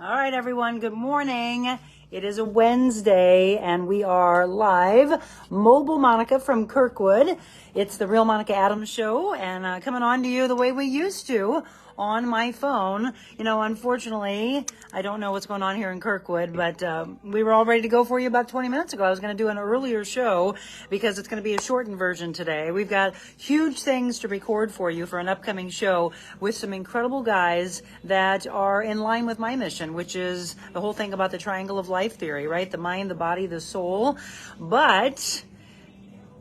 All right, everyone, good morning. It is a Wednesday, and we are live. Mobile Monica from Kirkwood. It's the Real Monica Adams Show, and coming on to you the way we used to on my phone. You know, unfortunately, I don't know what's going on here in Kirkwood, but we were all ready to go for you about 20 minutes ago. I was going to do an earlier show because it's going to be a shortened version today. We've got huge things to record for you for an upcoming show with some incredible guys that are in line with my mission, which is the whole thing about the triangle of life theory, right? The mind, the body, the soul. But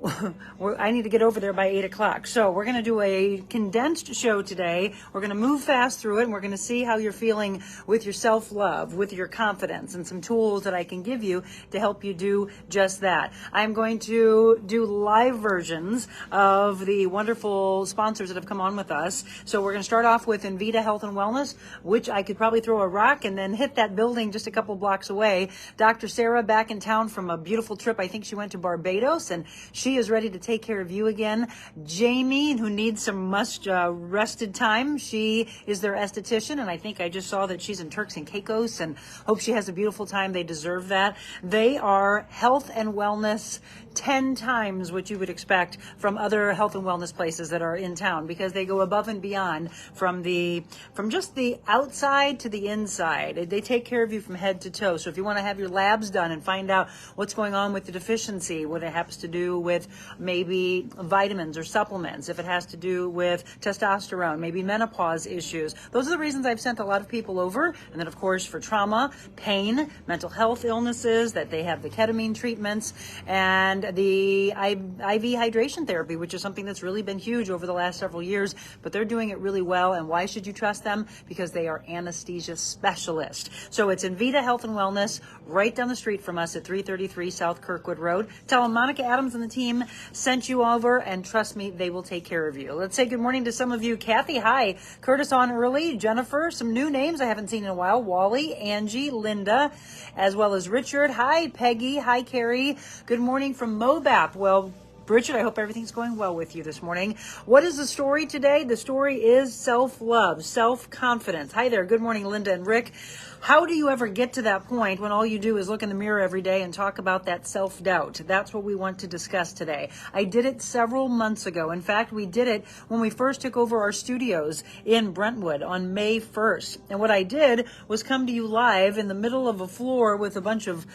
I need to get over there by 8 o'clock. So we're going to do a condensed show today. We're going to move fast through it, and we're going to see how you're feeling with your self-love, with your confidence, and some tools that I can give you to help you do just that. I'm going to do live versions of the wonderful sponsors that have come on with us. So we're going to start off with Envita Health and Wellness, which I could probably throw a rock and then hit that building just a couple blocks away. Dr. Sarah back in town from a beautiful trip. I think she went to Barbados, and she is ready to take care of you again. Jamie, who needs some rested time, she is their esthetician, and I think I just saw that she's in Turks and Caicos, and hope she has a beautiful time. They deserve that. They are health and wellness 10 times what you would expect from other health and wellness places that are in town, because they go above and beyond from just the outside to the inside. They take care of you from head to toe. So if you want to have your labs done and find out what's going on with the deficiency, what it has to do with maybe vitamins or supplements, if it has to do with testosterone, maybe menopause issues, those are the reasons I've sent a lot of people over. And then of course for trauma, pain, mental health illnesses, that they have the ketamine treatments and the IV hydration therapy, which is something that's really been huge over the last several years, but they're doing it really well. And why should you trust them? Because they are anesthesia specialists. So it's Envita Health and Wellness right down the street from us at 333 South Kirkwood Road. Tell them Monica Adams and the team sent you over, and trust me, they will take care of you. Let's say good morning to some of you. Kathy, hi. Curtis on early. Jennifer, some new names I haven't seen in a while. Wally, Angie, Linda, as well as Richard. Hi, Peggy. Hi, Carrie. Good morning from Mobap. Well, Richard, I hope everything's going well with you this morning. What is the story today? The story is self-love, self-confidence. Hi there. Good morning, Linda and Rick. How do you ever get to that point when all you do is look in the mirror every day and talk about that self-doubt? That's what we want to discuss today. I did it several months ago. In fact, we did it when we first took over our studios in Brentwood on May 1st. And what I did was come to you live in the middle of a floor with a bunch of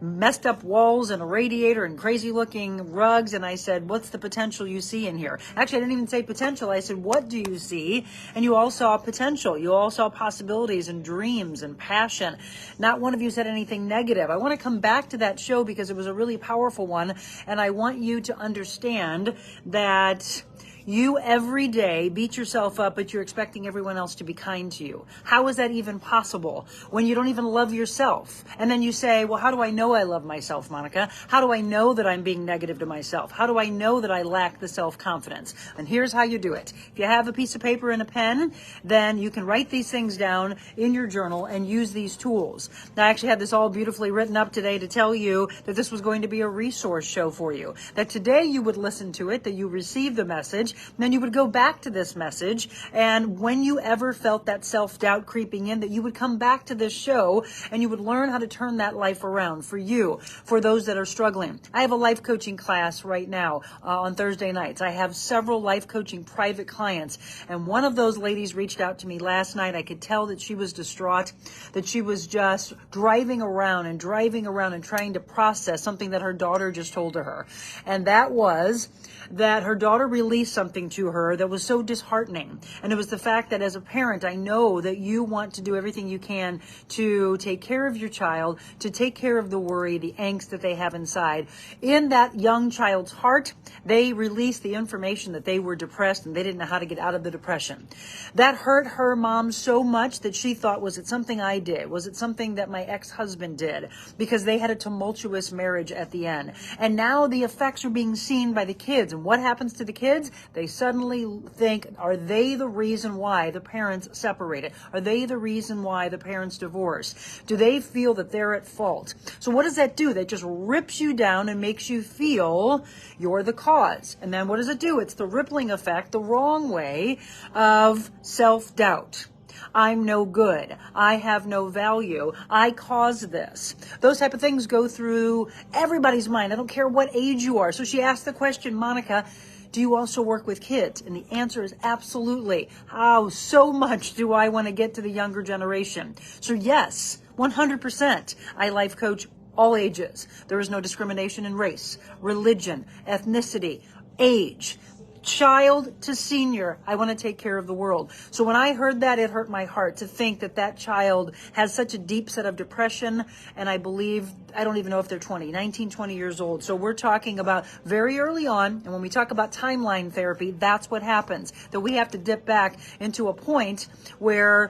messed up walls and a radiator and crazy looking rugs. And I said, what's the potential you see in here? Actually, I didn't even say potential. I said, what do you see? And you all saw potential. You all saw possibilities and dreams and passion. Not one of you said anything negative. I want to come back to that show because it was a really powerful one, and I want you to understand that you every day beat yourself up, but you're expecting everyone else to be kind to you. How is that even possible when you don't even love yourself? And then you say, well, how do I know I love myself, Monica? How do I know that I'm being negative to myself? How do I know that I lack the self-confidence? And here's how you do it. If you have a piece of paper and a pen, then you can write these things down in your journal and use these tools. Now, I actually had this all beautifully written up today to tell you that this was going to be a resource show for you, that today you would listen to it, that you receive the message, then you would go back to this message, and when you ever felt that self-doubt creeping in, that you would come back to this show and you would learn how to turn that life around for you, for those that are struggling. I have a life coaching class right now on Thursday nights. I have several life coaching private clients, and one of those ladies reached out to me last night. I could tell that she was distraught, that she was just driving around and trying to process something that her daughter just told to her. And that was that her daughter released something to her that was so disheartening. And it was the fact that as a parent, I know that you want to do everything you can to take care of your child, to take care of the worry, the angst that they have inside. In that young child's heart, they released the information that they were depressed and they didn't know how to get out of the depression. That hurt her mom so much that she thought, was it something I did? Was it something that my ex-husband did? Because they had a tumultuous marriage at the end. And now the effects are being seen by the kids. And what happens to the kids? They suddenly think, are they the reason why the parents separated? Are they the reason why the parents divorced? Do they feel that they're at fault? So what does that do? That just rips you down and makes you feel you're the cause. And then what does it do? It's the rippling effect, the wrong way of self-doubt. I'm no good. I have no value. I caused this. Those type of things go through everybody's mind. I don't care what age you are. So she asked the question, Monica, do you also work with kids? And the answer is absolutely. How so much do I want to get to the younger generation? So yes, 100%. I life coach all ages. There is no discrimination in race, religion, ethnicity, age, child to senior. I want to take care of the world. So when I heard that, it hurt my heart to think that that child has such a deep set of depression. And I believe, I don't even know if they're 19, 20 years old. So we're talking about very early on. And when we talk about timeline therapy, that's what happens, that we have to dip back into a point where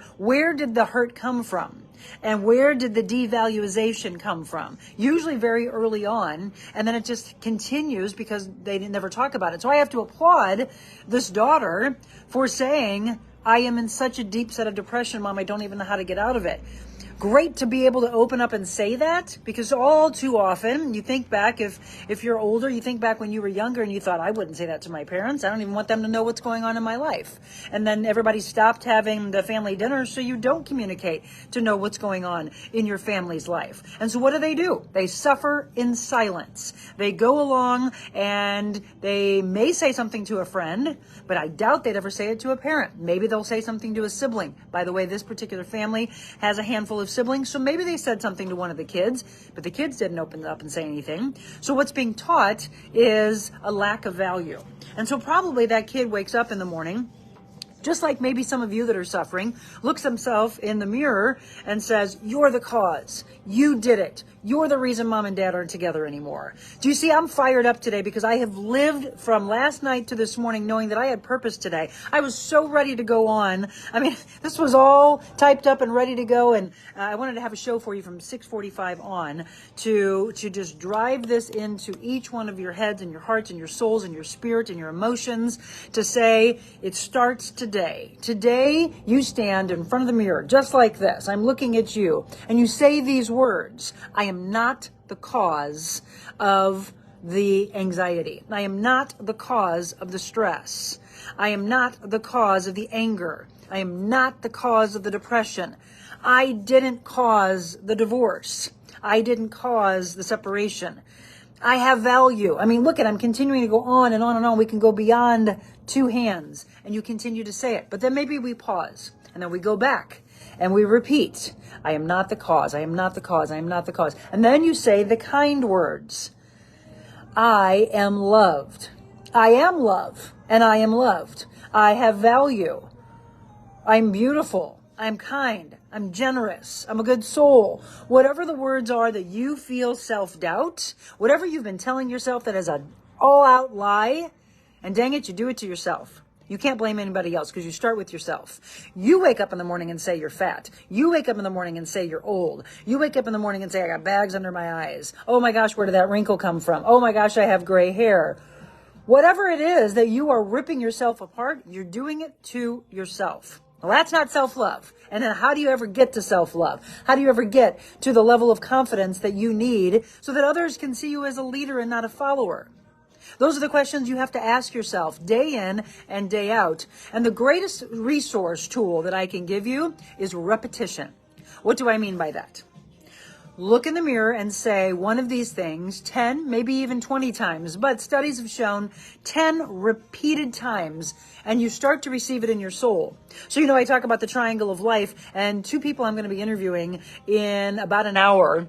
did the hurt come from? And where did the devaluation come from? Usually very early on, and then it just continues because they never talk about it. So I have to applaud this daughter for saying, I am in such a deep set of depression, Mom, I don't even know how to get out of it. Great to be able to open up and say that, because all too often you think back, if you're older, you think back when you were younger and you thought, I wouldn't say that to my parents. I don't even want them to know what's going on in my life. And then everybody stopped having the family dinner, so you don't communicate to know what's going on in your family's life. And so what do? They suffer in silence. They go along and they may say something to a friend, but I doubt they'd ever say it to a parent. Maybe they'll say something to a sibling. By the way, this particular family has a handful of siblings, so maybe they said something to one of the kids, but the kids didn't open up and say anything. So what's being taught is a lack of value. And so probably that kid wakes up in the morning, just like maybe some of you that are suffering, looks himself in the mirror and says, you're the cause. You did it. You're the reason Mom and Dad aren't together anymore. Do you see, I'm fired up today because I have lived from last night to this morning knowing that I had purpose today. I was so ready to go on. I mean, this was all typed up and ready to go. And I wanted to have a show for you from 6:45 on to just drive this into each one of your heads and your hearts and your souls and your spirit and your emotions, to say it starts today. Today you stand in front of the mirror just like this. I'm looking at you and you say these words. I am not the cause of the anxiety. I am not the cause of the stress. I am not the cause of the anger. I am not the cause of the depression. I didn't cause the divorce. I didn't cause the separation. I have value. I mean, look I'm continuing to go on and on and on. We can go beyond two hands and you continue to say it. But then maybe we pause and then we go back and we repeat. I am not the cause. I am not the cause. I am not the cause. And then you say the kind words. I am loved. I am love and I am loved. I have value. I'm beautiful. I'm kind. I'm generous. I'm a good soul. Whatever the words are that you feel self-doubt, whatever you've been telling yourself that is an all-out lie, and dang it, you do it to yourself. You can't blame anybody else because you start with yourself. You wake up in the morning and say you're fat. You wake up in the morning and say you're old. You wake up in the morning and say, I got bags under my eyes. Oh my gosh, where did that wrinkle come from? Oh my gosh, I have gray hair. Whatever it is that you are ripping yourself apart, you're doing it to yourself. Well, that's not self-love. And then how do you ever get to self-love? How do you ever get to the level of confidence that you need so that others can see you as a leader and not a follower? Those are the questions you have to ask yourself day in and day out. And the greatest resource tool that I can give you is repetition. What do I mean by that? Look in the mirror and say one of these things 10, maybe even 20 times, but studies have shown 10 repeated times, and you start to receive it in your soul. So, I talk about the triangle of life, and two people I'm going to be interviewing in about an hour,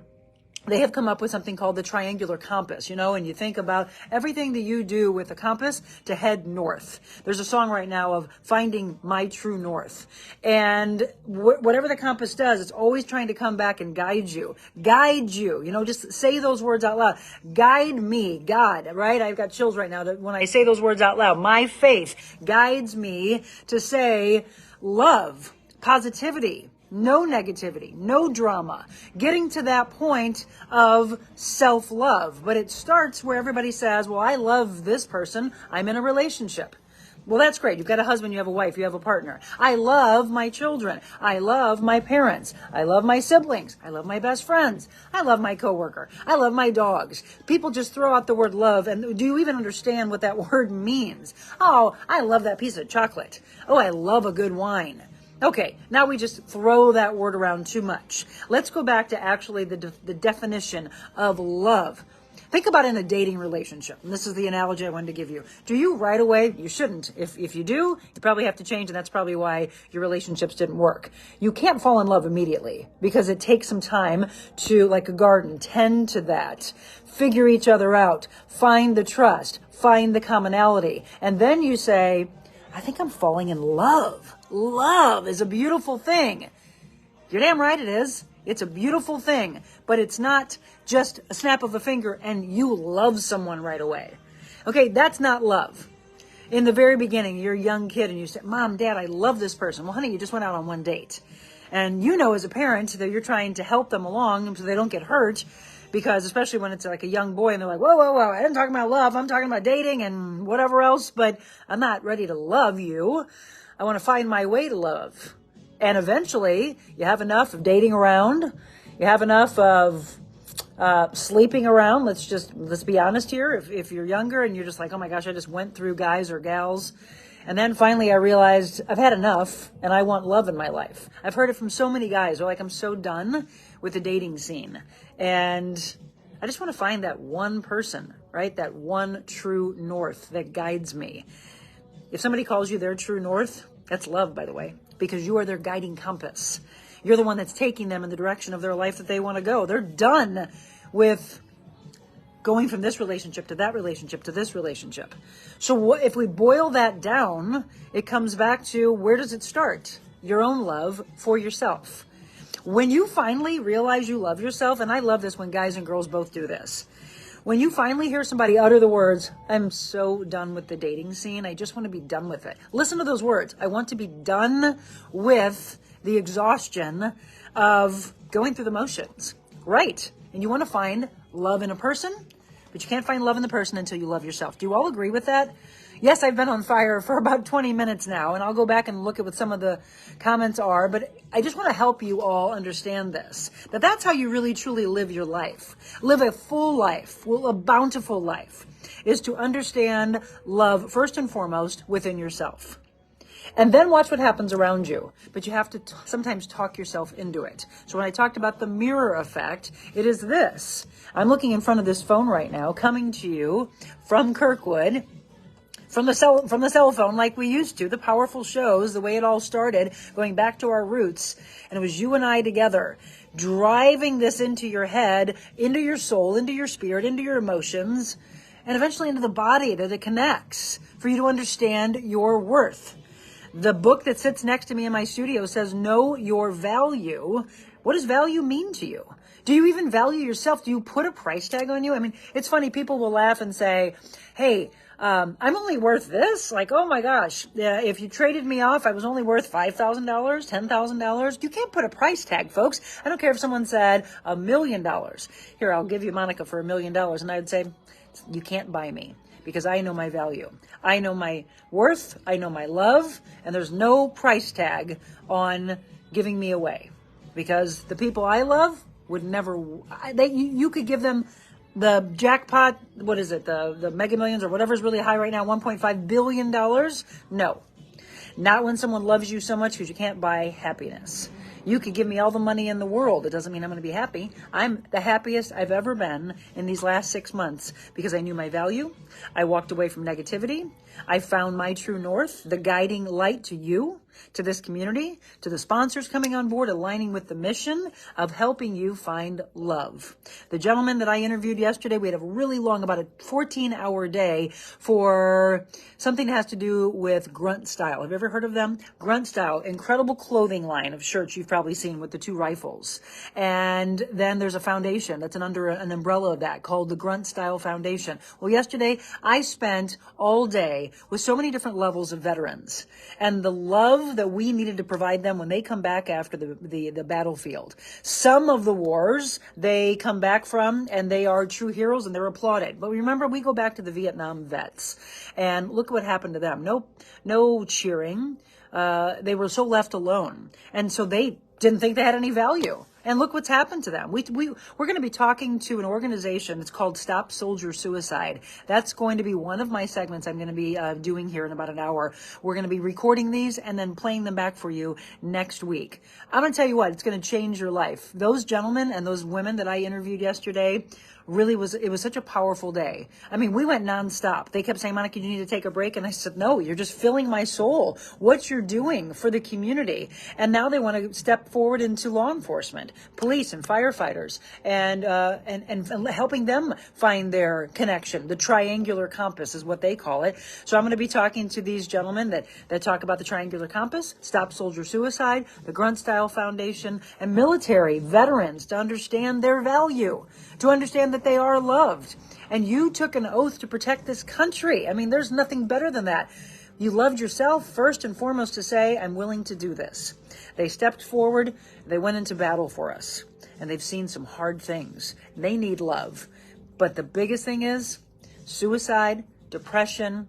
they have come up with something called the triangular compass, and you think about everything that you do with a compass to head north. There's a song right now of finding my true north. And whatever the compass does, it's always trying to come back and guide you. Guide you, just say those words out loud. Guide me, God, right? I've got chills right now when I say those words out loud. My faith guides me to say love, positivity, no negativity, no drama, getting to that point of self-love. But it starts where everybody says, well, I love this person. I'm in a relationship. Well, that's great. You've got a husband, you have a wife, you have a partner. I love my children. I love my parents. I love my siblings. I love my best friends. I love my coworker. I love my dogs. People just throw out the word love. And do you even understand what that word means? Oh, I love that piece of chocolate. Oh, I love a good wine. Okay, now we just throw that word around too much. Let's go back to actually the definition of love. Think about in a dating relationship. And this is the analogy I wanted to give you. Do you right away? You shouldn't. If you do, you probably have to change, and that's probably why your relationships didn't work. You can't fall in love immediately because it takes some time to, like a garden, tend to that, figure each other out, find the trust, find the commonality. And then you say, I think I'm falling in love. Love is a beautiful thing. You're damn right it is. It's a beautiful thing, but it's not just a snap of a finger and you love someone right away. Okay, that's not love. In the very beginning, you're a young kid and you say, Mom, Dad, I love this person. Well, honey, you just went out on one date. And you know as a parent that you're trying to help them along so they don't get hurt, because especially when it's like a young boy and they're like, whoa, I didn't talk about love. I'm talking about dating and whatever else, but I'm not ready to love you. I want to find my way to love. And eventually, you have enough of dating around. You have enough of sleeping around. Let's be honest here. If you're younger and you're just like, oh my gosh, I just went through guys or gals. And then finally I realized I've had enough and I want love in my life. I've heard it from so many guys. They're like, I'm so done with the dating scene. And I just want to find that one person, right? That one true north that guides me. If somebody calls you their true north, that's love, by the way, because you are their guiding compass. You're the one that's taking them in the direction of their life that they want to go. They're done with going from this relationship to that relationship to this relationship. So if we boil that down, it comes back to, where does it start? Your own love for yourself. When you finally realize you love yourself, and I love this when guys and girls both do this, when you finally hear somebody utter the words, I'm so done with the dating scene, I just want to be done with it. Listen to those words. I want to be done with the exhaustion of going through the motions. Right. And you want to find love in a person, but you can't find love in the person until you love yourself. Do you all agree with that? Yes, I've been on fire for about 20 minutes now, and I'll go back and look at what some of the comments are, but I just want to help you all understand this, that that's how you really truly live your life. Live a full life, a bountiful life, is to understand love first and foremost within yourself. And then watch what happens around you. But you have to sometimes talk yourself into it. So when I talked about the mirror effect, it is this. I'm looking in front of this phone right now, coming to you from Kirkwood, from the cell phone like we used to, the powerful shows, the way it all started, going back to our roots. And it was you and I together, driving this into your head, into your soul, into your spirit, into your emotions, and eventually into the body that it connects for you to understand your worth. The book that sits next to me in my studio says, know your value. What does value mean to you? Do you even value yourself? Do you put a price tag on you? I mean, it's funny. People will laugh and say, hey, I'm only worth this. Like, oh my gosh, if you traded me off, I was only worth $5,000, $10,000. You can't put a price tag, folks. I don't care if someone said $1 million. Here, I'll give you Monica for $1 million. And I'd say, you can't buy me. Because I know my value. I know my worth. I know my love. And there's no price tag on giving me away. Because the people I love would never... You could give them the jackpot, what is it, the Mega Millions or whatever's really high right now, $1.5 billion? No. Not when someone loves you so much, because you can't buy happiness. You could give me all the money in the world. It doesn't mean I'm going to be happy. I'm the happiest I've ever been in these last 6 months because I knew my value. I walked away from negativity. I found my true north, the guiding light to you, to this community, to the sponsors coming on board, aligning with the mission of helping you find love. The gentleman that I interviewed yesterday, we had a really long, about a 14-hour day for something that has to do with Grunt Style. Have you ever heard of them? Grunt Style, incredible clothing line of shirts you've probably seen with the 2 rifles. And then there's a foundation that's under an umbrella of that called the Grunt Style Foundation. Well, yesterday I spent all day with so many different levels of veterans and the love that we needed to provide them when they come back after the battlefield. Some of the wars they come back from and they are true heroes and they're applauded. But remember, we go back to the Vietnam vets and look what happened to them. No cheering. They were so left alone. And so they didn't think they had any value. And look what's happened to them. We're going to be talking to an organization. It's called Stop Soldier Suicide. That's going to be one of my segments I'm going to be doing here in about an hour. We're going to be recording these and then playing them back for you next week. I'm going to tell you what, it's going to change your life. Those gentlemen and those women that I interviewed yesterday, it was such a powerful day. I mean, we went nonstop. They kept saying, Monica, you need to take a break. And I said, no, you're just filling my soul. What you're doing for the community. And now they want to step forward into law enforcement, police and firefighters, and helping them find their connection. The triangular compass is what they call it. So I'm going to be talking to these gentlemen that talk about the triangular compass, Stop Soldier Suicide, the Grunt Style Foundation, and military veterans to understand their value, to understand that they are loved. And you took an oath to protect this country. I mean, there's nothing better than that. You loved yourself first and foremost to say, I'm willing to do this. They stepped forward. They went into battle for us. And they've seen some hard things. They need love. But the biggest thing is suicide, depression,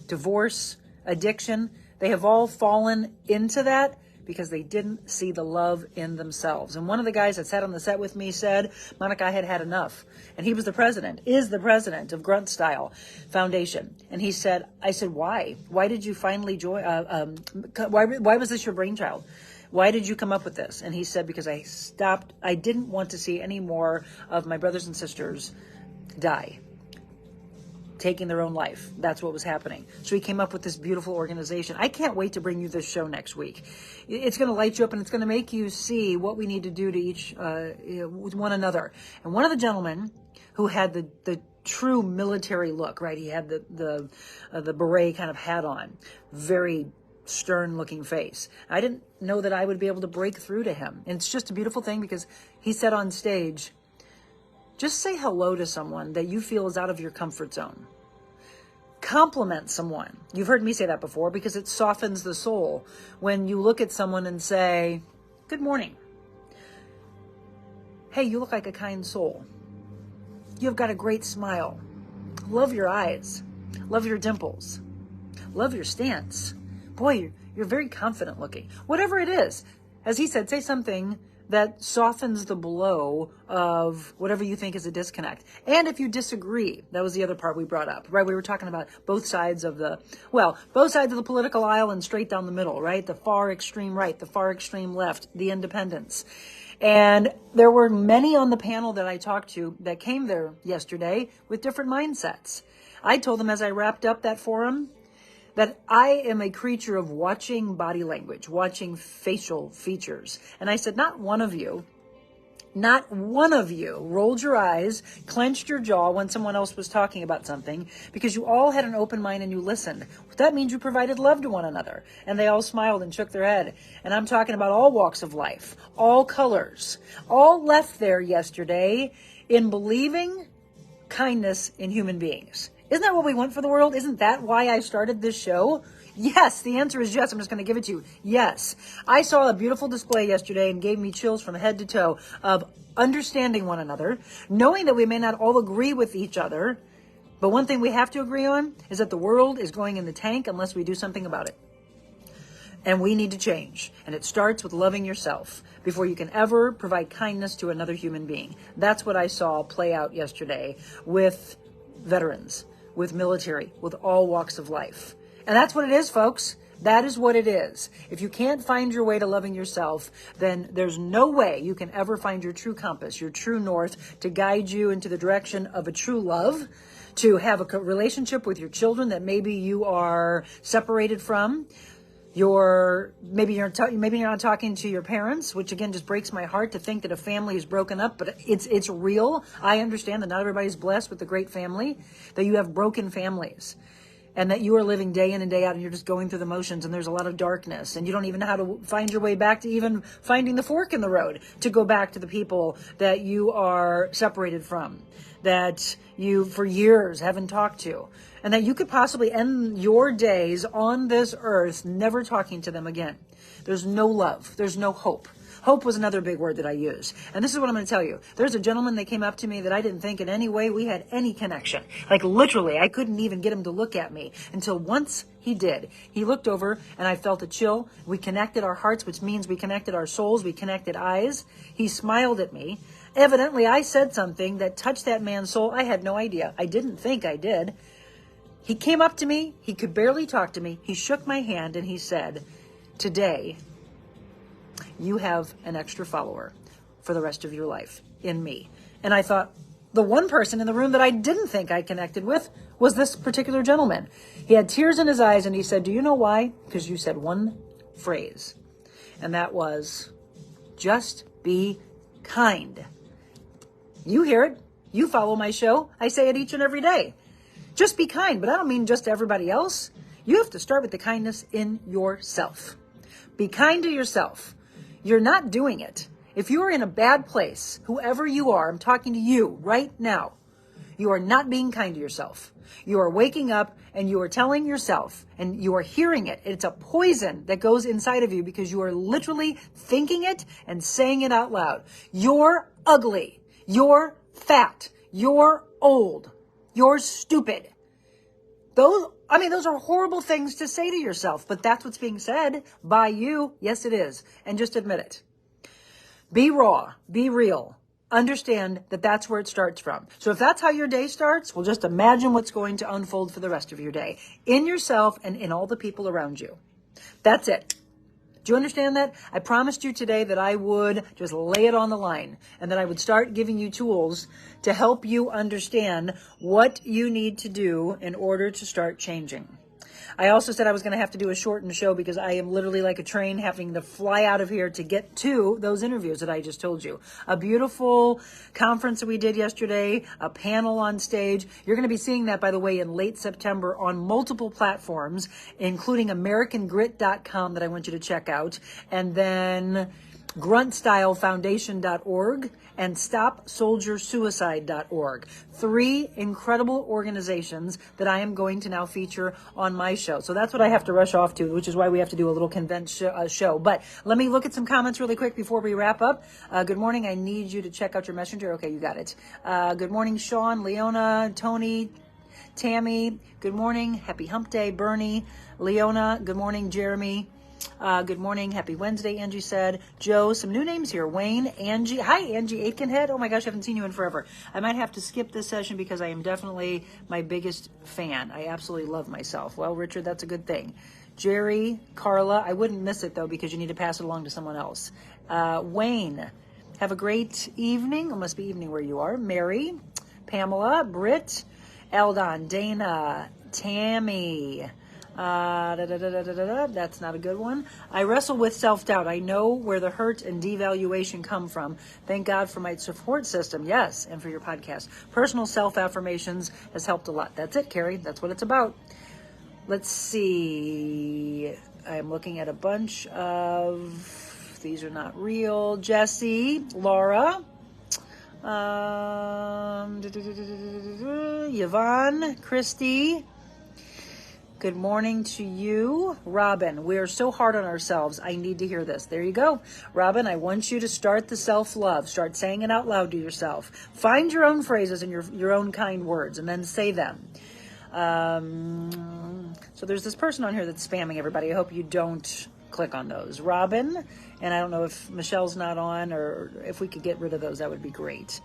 divorce, addiction. They have all fallen into that because they didn't see the love in themselves. And one of the guys that sat on the set with me said, Monica, I had had enough. And he was the president of Grunt Style Foundation. And he said, I said, why? Why did you finally join? Why was this your brainchild? Why did you come up with this? And he said, because I didn't want to see any more of my brothers and sisters die, taking their own life. That's what was happening. So he came up with this beautiful organization. I can't wait to bring you this show next week. It's going to light you up and it's going to make you see what we need to do to each with one another. And one of the gentlemen who had the true military look, right? He had the beret kind of hat on, very stern looking face. I didn't know that I would be able to break through to him. And it's just a beautiful thing because he said on stage, just say hello to someone that you feel is out of your comfort zone. Compliment someone. You've heard me say that before because it softens the soul when you look at someone and say, good morning. Hey, you look like a kind soul. You've got a great smile. Love your eyes. Love your dimples. Love your stance. Boy, you're very confident looking. Whatever it is, as he said, say something that softens the blow of whatever you think is a disconnect. And if you disagree, that was the other part we brought up, right? We were talking about both sides of the political aisle and straight down the middle, right? The far extreme right, the far extreme left, the independents. And there were many on the panel that I talked to that came there yesterday with different mindsets. I told them as I wrapped up that forum that I am a creature of watching body language, watching facial features. And I said, not one of you rolled your eyes, clenched your jaw when someone else was talking about something, because you all had an open mind and you listened. That means you provided love to one another. And they all smiled and shook their head. And I'm talking about all walks of life, all colors, all left there yesterday in believing kindness in human beings. Isn't that what we want for the world? Isn't that why I started this show? Yes, the answer is yes. I'm just going to give it to you. Yes. I saw a beautiful display yesterday and gave me chills from head to toe of understanding one another, knowing that we may not all agree with each other, but one thing we have to agree on is that the world is going in the tank unless we do something about it. And we need to change. And it starts with loving yourself before you can ever provide kindness to another human being. That's what I saw play out yesterday with veterans, with military, with all walks of life. And that's what it is, folks. That is what it is. If you can't find your way to loving yourself, then there's no way you can ever find your true compass, your true north, to guide you into the direction of a true love, to have a relationship with your children that maybe you are separated from. Maybe you're not talking to your parents, which again just breaks my heart to think that a family is broken up, but it's real. I understand that not everybody's blessed with a great family, that you have broken families, and that you are living day in and day out and you're just going through the motions and there's a lot of darkness and you don't even know how to find your way back to even finding the fork in the road to go back to the people that you are separated from, that you for years haven't talked to. And that you could possibly end your days on this earth never talking to them again. There's no love. There's no hope. Hope was another big word that I used. And this is what I'm going to tell you. There's a gentleman that came up to me that I didn't think in any way we had any connection. Like literally, I couldn't even get him to look at me until once he did. He looked over and I felt a chill. We connected our hearts, which means we connected our souls. We connected eyes. He smiled at me. Evidently, I said something that touched that man's soul. I had no idea. I didn't think I did. He came up to me. He could barely talk to me. He shook my hand and he said, "Today, you have an extra follower for the rest of your life in me." And I thought, the one person in the room that I didn't think I connected with was this particular gentleman. He had tears in his eyes and he said, "Do you know why? Because you said one phrase. And that was, just be kind." You hear it. You follow my show. I say it each and every day. Just be kind, but I don't mean just to everybody else. You have to start with the kindness in yourself. Be kind to yourself. You're not doing it. If you are in a bad place, whoever you are, I'm talking to you right now. You are not being kind to yourself. You are waking up and you are telling yourself and you are hearing it. It's a poison that goes inside of you because you are literally thinking it and saying it out loud. You're ugly. You're fat. You're old. You're stupid. Those are horrible things to say to yourself, but that's what's being said by you. Yes, it is. And just admit it. Be raw. Be real. Understand that that's where it starts from. So if that's how your day starts, well, just imagine what's going to unfold for the rest of your day in yourself and in all the people around you. That's it. Do you understand that? I promised you today that I would just lay it on the line and that I would start giving you tools to help you understand what you need to do in order to start changing. I also said I was going to have to do a shortened show because I am literally like a train having to fly out of here to get to those interviews that I just told you. A beautiful conference that we did yesterday, a panel on stage. You're going to be seeing that, by the way, in late September on multiple platforms, including AmericanGrit.com that I want you to check out, and then GruntStyleFoundation.org and StopSoldierSuicide.org. 3 incredible organizations that I am going to now feature on my show. So that's what I have to rush off to, which is why we have to do a little condensed show. But let me look at some comments really quick before we wrap up. Good morning. I need you to check out your messenger. Okay, you got it. Good morning, Sean, Leona, Tony, Tammy. Good morning. Happy Hump Day, Bernie, Leona. Good morning, Jeremy. Good morning. Happy Wednesday, Angie said. Joe, some new names here. Wayne, Angie. Hi, Angie Aitkenhead. Oh my gosh, I haven't seen you in forever. I might have to skip this session because I am definitely my biggest fan. I absolutely love myself. Well, Richard, that's a good thing. Jerry, Carla, I wouldn't miss it though because you need to pass it along to someone else. Wayne, have a great evening. It must be evening where you are. Mary, Pamela, Britt, Eldon, Dana, Tammy. That's not a good one. I wrestle with self-doubt. I know where the hurt and devaluation come from. Thank God for my support system. Yes, and for your podcast. Personal self-affirmations has helped a lot. That's it, Carrie. That's what it's about. Let's see. I'm looking at a bunch of... These are not real. Jesse, Laura, Yvonne, Christy. Good morning to you. Robin, we are so hard on ourselves. I need to hear this. There you go. Robin, I want you to start the self-love. Start saying it out loud to yourself. Find your own phrases and your own kind words and then say them. So there's this person on here that's spamming everybody. I hope you don't click on those. Robin, and I don't know if Michelle's not on or if we could get rid of those, that would be great.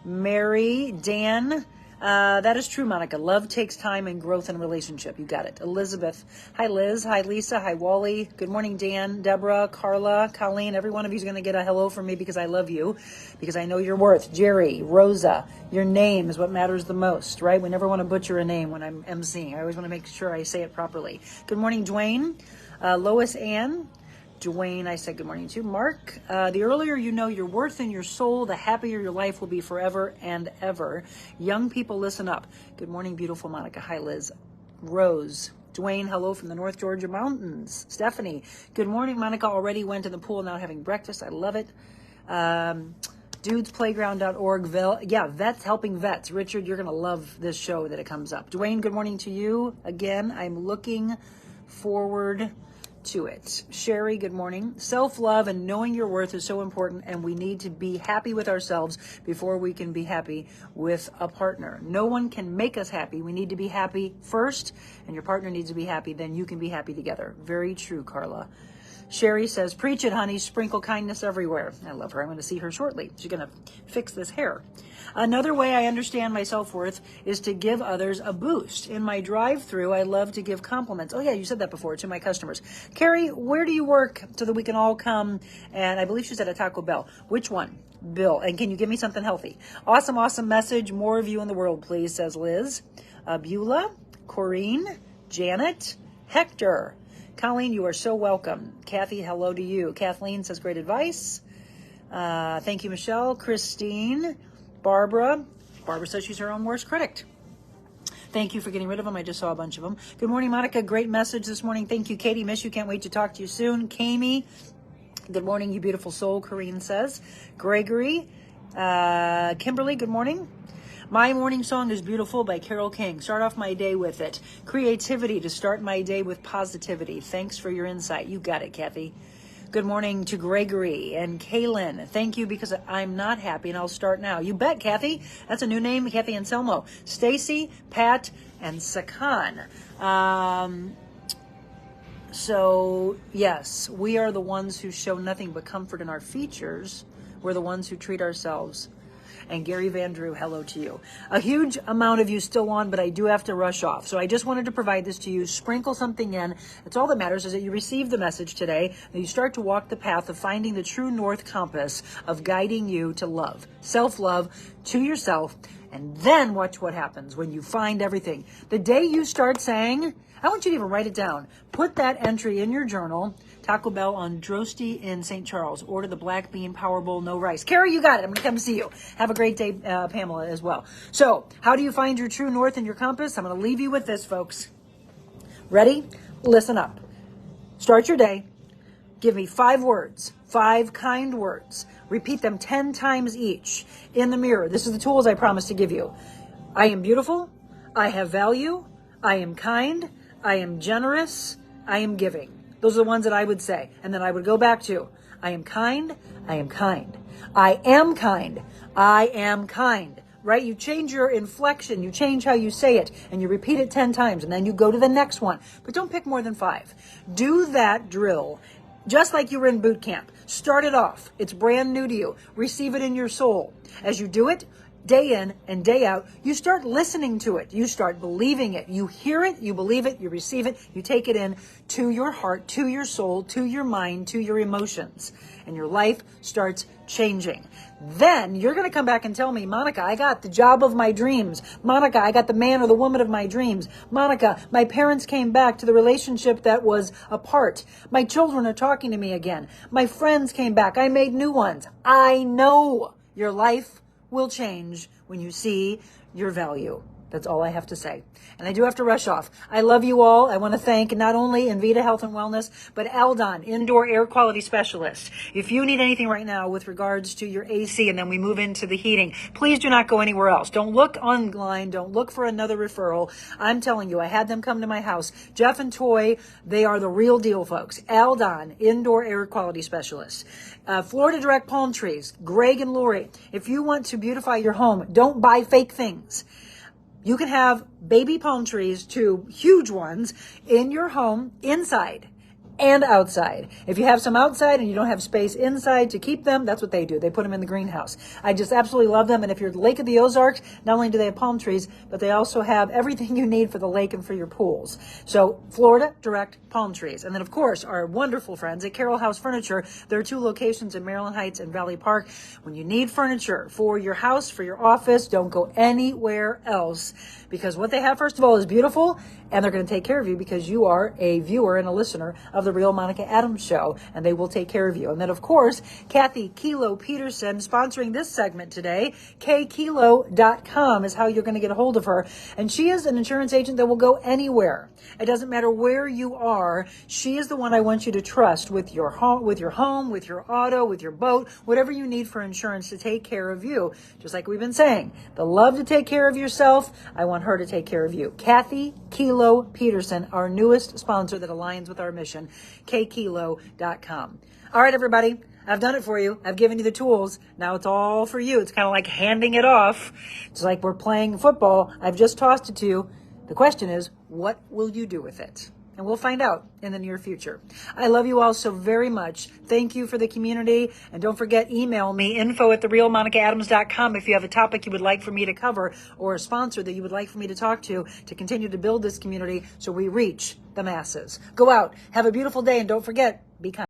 Mary, Dan, that is true, Monica. Love takes time and growth in a relationship. You got it. Elizabeth. Hi, Liz. Hi, Lisa. Hi, Wally. Good morning, Dan, Deborah, Carla, Colleen. Every one of you is going to get a hello from me because I love you, because I know your worth. Jerry, Rosa, your name is what matters the most, right? We never want to butcher a name when I'm emceeing. I always want to make sure I say it properly. Good morning, Dwayne. Lois Ann. Dwayne, I said good morning to. Mark, the earlier you know your worth in your soul, the happier your life will be forever and ever. Young people, listen up. Good morning, beautiful Monica. Hi, Liz. Rose. Dwayne, hello from the North Georgia mountains. Stephanie, good morning. Monica already went to the pool, now having breakfast. I love it. Dudesplayground.org. Yeah, vets helping vets. Richard, you're going to love this show that it comes up. Dwayne, good morning to you. Again, I'm looking forward to it. Sherry, good morning. Self-love and knowing your worth is so important, and we need to be happy with ourselves before we can be happy with a partner. No one can make us happy. We need to be happy first, and your partner needs to be happy. Then you can be happy together. Very true, Carla. Sherry says, preach it, honey. Sprinkle kindness everywhere. I love her. I'm going to see her shortly. She's going to fix this hair. Another way I understand my self-worth is to give others a boost. In my drive-through, I love to give compliments. Oh, yeah, you said that before, to my customers. Carrie, where do you work so that we can all come? And I believe she said at Taco Bell. Which one? Bill. And can you give me something healthy? Awesome, awesome message. More of you in the world, please, says Liz. Beulah, Corrine, Janet, Hector. Colleen, you are so welcome. Kathy, hello to you. Kathleen says great advice. Thank you, Michelle. Christine, Barbara. Barbara says she's her own worst critic. Thank you for getting rid of them. I just saw a bunch of them. Good morning, Monica. Great message this morning. Thank you, Katie. Miss you. Can't wait to talk to you soon. Kami, good morning, you beautiful soul, Corrine says. Gregory, Kimberly, good morning. My morning song is Beautiful by Carole King. Start off my day with it. Creativity to start my day with positivity. Thanks for your insight. You got it, Kathy. Good morning to Gregory and Kaylin. Thank you because I'm not happy and I'll start now. You bet, Kathy. That's a new name, Kathy Anselmo. Stacy, Pat, and Sakan. So, yes, we are the ones who show nothing but comfort in our features. We're the ones who treat ourselves. And Gary Vandrew, hello to you. A huge amount of you still on, but I do have to rush off. So I just wanted to provide this to you. Sprinkle something in. It's all that matters is that you receive the message today, and you start to walk the path of finding the true north compass of guiding you to love. Self-love to yourself. And then watch what happens when you find everything. The day you start saying, I want you to even write it down. Put that entry in your journal. Taco Bell on Drosty in St. Charles. Order the black bean power bowl, no rice. Carrie, you got it. I'm going to come see you. Have a great day, Pamela, as well. So, how do you find your true north and your compass? I'm going to leave you with this, folks. Ready? Listen up. Start your day. Give me 5 words, 5 kind words. Repeat them 10 times each in the mirror. This is the tools I promised to give you. I am beautiful. I have value. I am kind. I am generous. I am giving. Those are the ones that I would say. And then I would go back to, I am kind. I am kind. I am kind. I am kind. Right? You change your inflection. You change how you say it. And you repeat it 10 times. And then you go to the next one. But don't pick more than 5. Do that drill just like you were in boot camp. Start it off. It's brand new to you. Receive it in your soul. As you do it, day in and day out, you start listening to it. You start believing it. You hear it, you believe it, you receive it, you take it in to your heart, to your soul, to your mind, to your emotions. And your life starts changing. Then you're going to come back and tell me, Monica, I got the job of my dreams. Monica, I got the man or the woman of my dreams. Monica, my parents came back to the relationship that was apart. My children are talking to me again. My friends came back. I made new ones. I know your life will change when you see your value. That's all I have to say. And I do have to rush off. I love you all. I want to thank not only Envita Health and Wellness, but Aldon, Indoor Air Quality Specialist. If you need anything right now with regards to your AC and then we move into the heating, please do not go anywhere else. Don't look online. Don't look for another referral. I'm telling you, I had them come to my house. Jeff and Toy, they are the real deal, folks. Aldon, Indoor Air Quality Specialist. Florida Direct Palm Trees, Greg and Lori. If you want to beautify your home, don't buy fake things. You can have baby palm trees to huge ones in your home, inside and outside. If you have some outside and you don't have space inside to keep them, that's what they do. They put them in the greenhouse. I just absolutely love them. And if you're at the Lake of the Ozarks, not only do they have palm trees, but they also have everything you need for the lake and for your pools. So Florida Direct Palm Trees. And then, of course, our wonderful friends at Carroll House Furniture. There are 2 locations in Maryland Heights and Valley Park. When you need furniture for your house, for your office, don't go anywhere else, because what they have, first of all, is beautiful, and they're going to take care of you because you are a viewer and a listener of the Real Monica Adams Show, and they will take care of you. And then, of course, Kathy Kilo Peterson sponsoring this segment today. KKilo.com is how you're going to get a hold of her. And she is an insurance agent that will go anywhere. It doesn't matter where you are. She is the one I want you to trust with your home, with your auto, with your boat, whatever you need for insurance to take care of you. Just like we've been saying, the love to take care of yourself, I want her to take care of you. Kathy Kilo Peterson, our newest sponsor that aligns with our mission. kkilo.com. All right, everybody. I've done it for you. I've given you the tools. Now it's all for you. It's kind of like handing it off. It's like we're playing football. I've just tossed it to you. The question is, what will you do with it? And we'll find out in the near future. I love you all so very much. Thank you for the community. And don't forget, email me, info@therealmonicaadams.com if you have a topic you would like for me to cover or a sponsor that you would like for me to talk to continue to build this community so we reach the masses. Go out, have a beautiful day, and don't forget, be kind.